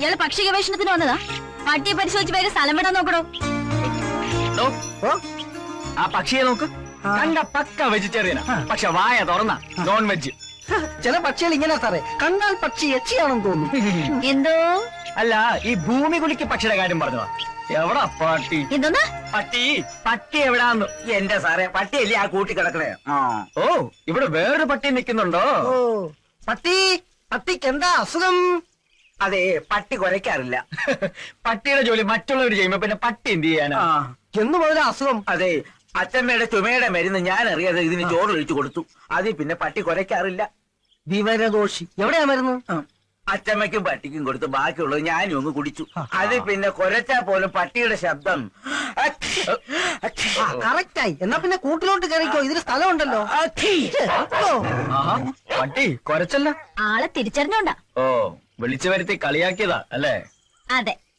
ഇയാള് പക്ഷി ഗവേഷണത്തിന് വന്നതാ? പട്ടിയെ പരിശോധിച്ച് വേറെ സ്ഥലം വിടാൻ നോക്കണോ? ആ പക്ഷിയെ നോക്ക്, കണ്ട പക്ക വെജിറ്റേറിയനാ, പക്ഷെ വായ തുറന്ന നോൺ വെജ്. ചില പക്ഷികൾ ഇങ്ങനെ സാറേ, കണ്ടാൽ പക്ഷി എച്ചിയാണെന്ന് തോന്നുന്നു. എന്തോ അല്ല, ഈ ഭൂമി കുലിക്ക് പക്ഷിയുടെ കാര്യം പറഞ്ഞതാ. എവിടാ പട്ടി? എന്തോന്നാ പട്ടി എവിടാന്ന്? എന്റെ സാറേ, പട്ടിയല്ലേ ആ കൂട്ടി കിടക്കണേ. ഓ, ഇവിടെ വേറൊരു പട്ടി നിൽക്കുന്നുണ്ടോ? ഓ, പട്ടിക്ക് എന്താ അസുഖം? അതെ, പട്ടി കുരയ്ക്കാറില്ല. പട്ടിയുടെ ജോലി മറ്റുള്ളവർ ചെയ്യുമ്പോ പിന്നെ പട്ടി എന്ത് ചെയ്യാനാ? എന്ന് മുതല അസുഖം? അതെ, അച്ഛമ്മയുടെ ചുമയുടെ മരുന്ന് ഞാൻ അറിയാതെ ഇതിന് ചോറൊഴിച്ചു കൊടുത്തു. അതിൽ പിന്നെ പട്ടി കുരയ്ക്കാറില്ല. വിവരദോഷി. എവിടെയാ മരുന്ന്? അച്ഛമ്മയ്ക്കും പട്ടിക്കും കൊടുത്ത് ബാക്കിയുള്ളത് ഞാനും ഒന്ന് കുടിച്ചു. അതിൽ പിന്നെ കുരച്ചാ പോലും പട്ടിയുടെ ശബ്ദം കറക്റ്റായി. എന്നാ പിന്നെ കൂട്ടിലോട്ട് കയറിക്കോ, ഇതിന് സ്ഥലമുണ്ടല്ലോ. പട്ടി കൊരച്ചല്ല, ആളെ തിരിച്ചറിഞ്ഞോണ്ടാ. ഓ, വിളിച്ചു വരുത്തി കളിയാക്കിയതാ അല്ലേ? അതെ.